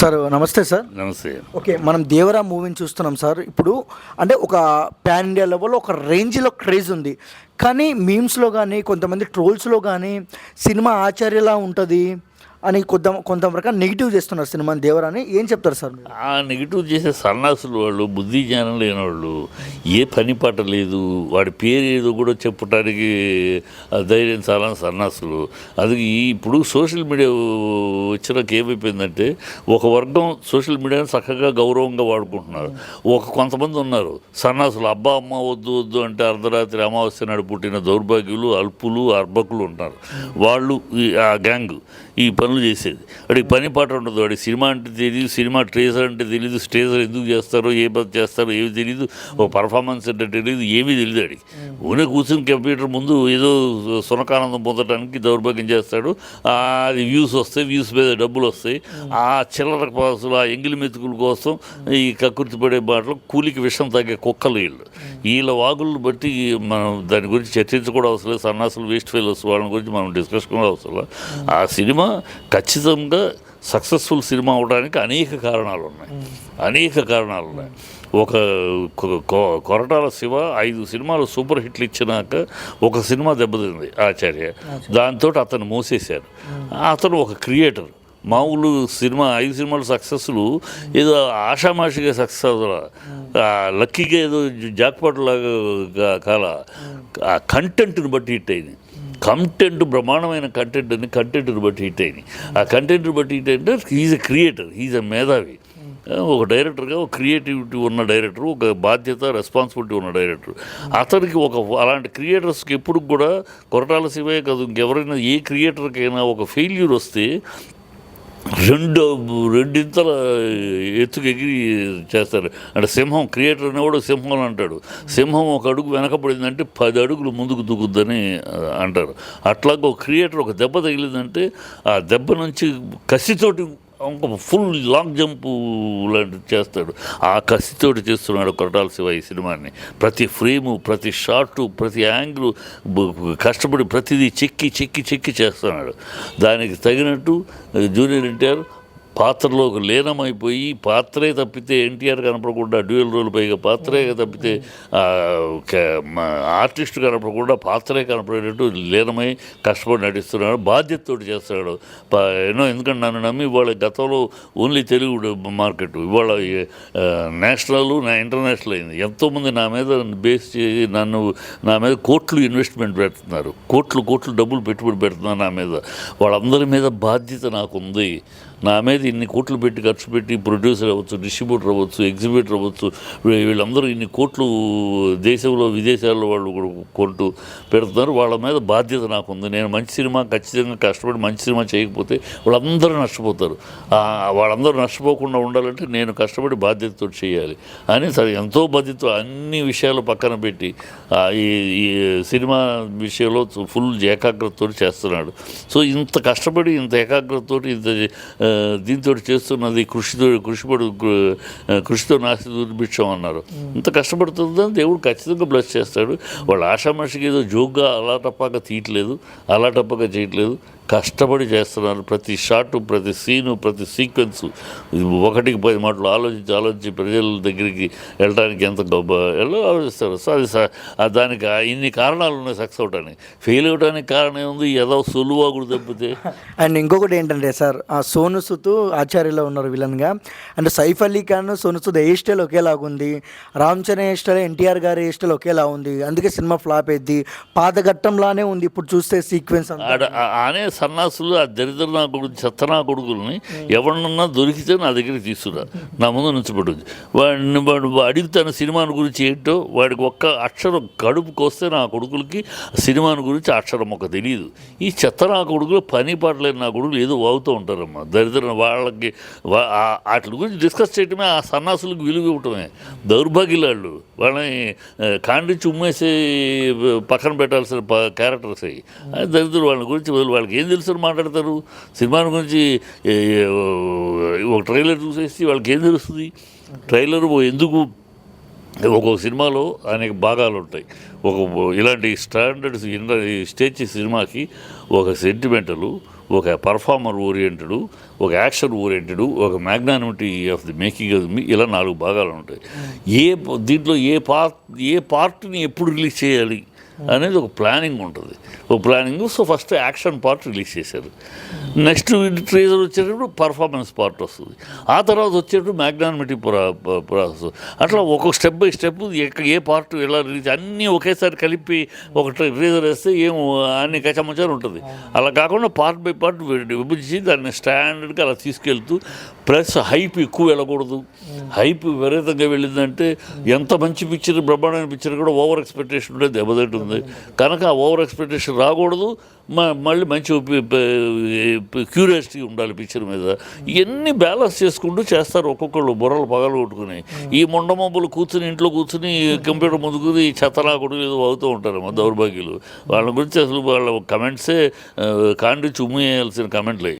Sir నమస్తే sir. నమస్తే. Okay, మనం దేవరా మూవీని చూస్తున్నాం సార్. ఇప్పుడు అంటే ఒక పాన్ ఇండియా లెవెల్లో ఒక రేంజ్లో క్రేజ్ ఉంది. కానీ మీమ్స్లో కానీ కొంతమంది ట్రోల్స్లో కానీ సినిమా ఆచార్యలా ఉంటుంది అని కొంతవరకు నెగిటివ్ చేస్తున్నారు సినిమాని దేవరాని. ఏం చెప్తారు సార్ మీరు? ఆ నెగిటివ్ చేసే సన్నాసులు వాళ్ళు, బుద్ధి జ్ఞానం లేని వాళ్ళు, ఏ పని పాట లేదు, వాడి పేరు ఏదో కూడా చెప్పడానికి ధైర్యం చాలా సన్నాసులు. అది ఇప్పుడు సోషల్ మీడియా వచ్చినాక ఏమైపోయిందంటే ఒక వర్గం సోషల్ మీడియాని చక్కగా గౌరవంగా వాడుకుంటున్నారు. కొంతమంది ఉన్నారు సన్నాసులు, అబ్బా అమ్మ వద్దు వద్దు అంటే అర్ధరాత్రి అమావాస్య నాడు పుట్టిన దౌర్భాగ్యులు, అల్పులు, అర్భకులు ఉంటారు. వాళ్ళు ఆ గ్యాంగ్ ఈ పనులు చేసేది. వాడికి పని పాట ఉండదు. వాడికి సినిమా అంటే తెలియదు, సినిమా ట్రేజర్ అంటే తెలియదు, స్టేజర్ ఎందుకు చేస్తారో, ఏ పని చేస్తారో ఏమి తెలియదు, ఒక పర్ఫార్మెన్స్ అంటే తెలియదు, ఏమీ తెలియదు. వాడికి ఊనే కూర్చుని కంప్యూటర్ ముందు ఏదో సునకానందం పొందడానికి దౌర్భాగ్యం చేస్తాడు. అది వ్యూస్ వస్తాయి, వ్యూస్ మీద డబ్బులు వస్తాయి. ఆ చిల్లర పాసులు, ఆ ఎంగిలి మెతుకుల కోసం ఈ కక్కుర్తి పడే మాటలు, కూలికి విషం తగ్గే కుక్కలు వీళ్ళ వాగులను బట్టి మనం దాని గురించి చర్చించుకోవడం అవసరం లేదు. సన్నాసులు, వేస్ట్ ఫెయిల్స్ వాళ్ళ గురించి మనం డిస్కస్ కూడా అవసరం లేదు. ఆ సినిమా ఖచ్చితంగా సక్సెస్ఫుల్ సినిమా అవడానికి అనేక కారణాలు ఉన్నాయి. ఒక కొరటాల శివ 5 సినిమాలు సూపర్ హిట్లు ఇచ్చినాక ఒక సినిమా దెబ్బతింది ఆచార్య. దాంతో అతను మోసేశారు. అతను ఒక క్రియేటర్. మామూలు సినిమా 5 సినిమాలు సక్సెస్లు ఏదో ఆషామాషిగా సక్సెస్ అవుతా, లక్కీగా ఏదో జాక్పాట్ లాగా కాల, ఆ కంటెంట్ని బట్టి హిట్ అయింది. కంటెంట్ బ్రహ్మాండమైన కంటెంట్ని బట్టి హిట్ అయింది. ఆ కంటెంట్ని బట్టి హిట్ అయింటే he's a creator, he's a మేధావి. ఒక డైరెక్టర్గా, ఒక క్రియేటివిటీ ఉన్న డైరెక్టర్, ఒక బాధ్యత, రెస్పాన్సిబిలిటీ ఉన్న డైరెక్టర్. అతనికి అలాంటి క్రియేటర్స్కి ఎప్పుడు కూడా కొరటాల శివే కాదు, ఇంకెవరైనా ఏ క్రియేటర్కైనా ఒక ఫెయిల్యూర్ వస్తే రెండింతల ఎత్తుకు ఎగిరి చేస్తారు. అంటే సింహం, క్రియేటర్ అనేవాడు సింహం అంటాడు. సింహం ఒక అడుగు వెనకబడిందంటే 10 అడుగులు ముందుకు దూకుద్దని అంటారు. అట్లాగే ఒక క్రియేటర్ ఒక దెబ్బ తగిలిందంటే ఆ దెబ్బ నుంచి కసితోటి ఒక ఫుల్ లాంగ్ జంప్ లాంటిది చేస్తాడు. ఆ కసితోటి చేస్తున్నాడు కొరటాల శివ ఈ సినిమాని. ప్రతి ఫ్రేము, ప్రతి షాటు, ప్రతి యాంగిల్ కష్టపడి ప్రతిదీ చెక్కి చేస్తున్నాడు. దానికి తగినట్టు జూనియర్ ఎన్టీఆర్ పాత్రలోకి లీనమైపోయి, పాత్రే తప్పితే ఎన్టీఆర్ కనపడకుండా, డ్యూయల్ రోల్ పైగా పాత్రే తప్పితే ఆర్టిస్ట్ కనపడకుండా పాత్రే కనపడేటట్టు లీనమై కష్టపడి నటిస్తున్నాడు. బాధ్యతతోటి చేస్తున్నాడు ఎందుకంటే నన్ను నమ్మి ఇవాళ గతంలో ఓన్లీ తెలుగు మార్కెట్ ఇవాళ నేషనల్, ఇంటర్నేషనల్ అయింది. ఎంతోమంది నా మీద బేస్ చేసి నా మీద కోట్లు ఇన్వెస్ట్మెంట్ పెడుతున్నారు, కోట్లు డబ్బులు పెట్టుబడి పెడుతున్నారు నా మీద. వాళ్ళందరి మీద బాధ్యత నాకుంది. నా మీద ఇన్ని కోట్లు పెట్టి ఖర్చు పెట్టి ప్రొడ్యూసర్ అవ్వచ్చు, డిస్ట్రిబ్యూటర్ అవ్వచ్చు, ఎగ్జిబిటర్ అవ్వచ్చు, వీళ్ళందరూ ఇన్ని కోట్లు దేశంలో విదేశాల్లో వాళ్ళు కూడా కొంటూ పెడుతున్నారు. వాళ్ళ మీద బాధ్యత నాకుంది. నేను మంచి సినిమా ఖచ్చితంగా కష్టపడి మంచి సినిమా చేయకపోతే వాళ్ళందరూ నష్టపోతారు. వాళ్ళందరూ నష్టపోకుండా ఉండాలంటే నేను కష్టపడి బాధ్యతతో చేయాలి అని ఎంతో బాధ్యత అన్ని విషయాలు పక్కన పెట్టి ఈ సినిమా విషయంలో ఫుల్ ఏకాగ్రతతో చేస్తున్నాడు. సో ఇంత కష్టపడి, ఇంత ఏకాగ్రతతో, ఇంత దీంతో చేస్తున్నది కృషితో నాస్తి దుర్భిక్షం అన్నారు. ఇంత కష్టపడుతుందని దేవుడు ఖచ్చితంగా బ్లెస్ చేస్తాడు. వాళ్ళు ఆషామాషికి ఏదో జోక్గా అలా టప్పాగా తీయట్లేదు, అలా టప్పగా చేయట్లేదు, కష్టపడి చేస్తున్నారు. ప్రతి షాటు, ప్రతి సీను, ప్రతి సీక్వెన్సు 1కి 10 మాటలు ఆలోచించి ప్రజల దగ్గరికి వెళ్ళడానికి ఎంత ఆలోచిస్తారు. సో అది దానికి ఇన్ని కారణాలు ఉన్నాయి సక్సెస్ అవడానికి. ఫెయిల్ అవడానికి కారణం ఏముంది? ఏదో సులువాగుడు తప్పితే. అండ్ ఇంకొకటి ఏంటంటే సార్, ఆ సోను సూద్ ఆచార్యలో ఉన్నారు విలన్గా. అంటే సైఫ్ అలీ ఖాన్, సోను సూద్ హెయిర్ స్టైల్ ఒకేలాగుంది, రామ్ చరణ్ హెయిర్ స్టైల్, ఎన్టీఆర్ గారి హెయిర్ స్టైల్ ఒకేలా ఉంది. అందుకే సినిమా ఫ్లాప్ అయింది. పాతఘట్టంలానే ఉంది ఇప్పుడు చూస్తే సీక్వెన్స్ అనే సన్నాసులు, ఆ దరిద్ర నా కొడుకు, చెత్త నా కొడుకులని ఎవరినన్నా దొరికితే నా దగ్గరికి తీసుకురా, నా ముందు నుంచబడి వాడు అడుగుతాను సినిమాని గురించి ఏంటో. వాడికి ఒక్క అక్షరం కడుపుకి వస్తే నా కొడుకులకి సినిమాని గురించి అక్షరం ఒక తెలియదు. ఈ చెత్త నా కొడుకులు, పని పాటలేని నా కొడుకులు ఏదో వాగుతూ ఉంటారమ్మా. దరిద్ర వాళ్ళకి వాటి గురించి డిస్కస్ చేయటమే ఆ సన్నాసులకు విలువ ఇవ్వటమే. దౌర్భాగ్యులాళ్ళు వాళ్ళని కాండించి ఉమ్మేసి పక్కన పెట్టాల్సిన క్యారెక్టర్స్ అయ్యి దరిద్రులు. వాళ్ళ గురించి వాళ్ళకి ఏం తెలుసు మాట్లాడతారు. సినిమాని గురించి ఒక ట్రైలర్ చూసేసి వాళ్ళకి ఏం తెలుస్తుంది? ట్రైలర్ ఎందుకు ఒక్కొక్క సినిమాలో అనేక భాగాలు ఉంటాయి. ఇలాంటి స్టాండర్డ్స్ స్టేజ్ సినిమాకి ఒక సెంటిమెంటలు, ఒక పర్ఫార్మర్ ఓరియంటెడ్, ఒక యాక్షన్ ఓరియంటెడ్, ఒక magnanimity of the making of the ఇలా 4 భాగాలు ఉంటాయి. దీంట్లో ఏ పార్ట్ని ఎప్పుడు రిలీజ్ చేయాలి అనేది ఒక ప్లానింగ్ ఉంటుంది. ఒక planning. So first action part release చేశారు. నెక్స్ట్ ట్రేజర్ వచ్చేటప్పుడు పర్ఫార్మెన్స్ పార్ట్ వస్తుంది. ఆ తర్వాత వచ్చేటప్పుడు మ్యాగ్నానిమిటీ ప్రాసెస్. అట్లా ఒక్కొక్క step by step A part ఎలా రిలీజ్ అన్నీ ఒకేసారి కలిపి ఒక ట్రేజర్ వేస్తే ఏం అన్ని కచమచారు ఉంటుంది. అలా కాకుండా పార్ట్ బై పార్ట్ విభజించి దాన్ని స్టాండర్డ్గా అలా తీసుకెళ్తూ, ప్లస్ హైప్ ఎక్కువ వెళ్ళకూడదు. హైప్ విపరీతంగా వెళ్ళిందంటే ఎంత మంచి పిక్చర్, బ్రహ్మాండమైన పిక్చర్ కూడా ఓవర్ ఎక్స్పెక్టేషన్ ఉంటే దెబ్బతింటుంది. కనుక ఆ ఓవర్ ఎక్స్పెక్టేషన్ రాకూడదు. మళ్ళీ మంచి క్యూరియాసిటీ ఉండాలి పిక్చర్ మీద. ఇవన్నీ బ్యాలెన్స్ చేసుకుంటూ చేస్తారు ఒక్కొక్కళ్ళు బుర్రలు పగలు కొట్టుకుని. ఈ మొండమొబ్బులు కూర్చుని ఇంట్లో కూర్చుని కంప్యూటర్ ముందుకుని చెత్తలాకుడు ఏదో అవుతూ ఉంటారు మా దౌర్భాగ్యులు. వాళ్ళ గురించి అసలు వాళ్ళ కమెంట్సే కాండి చుమ్మేయాల్సిన కమెంట్లే.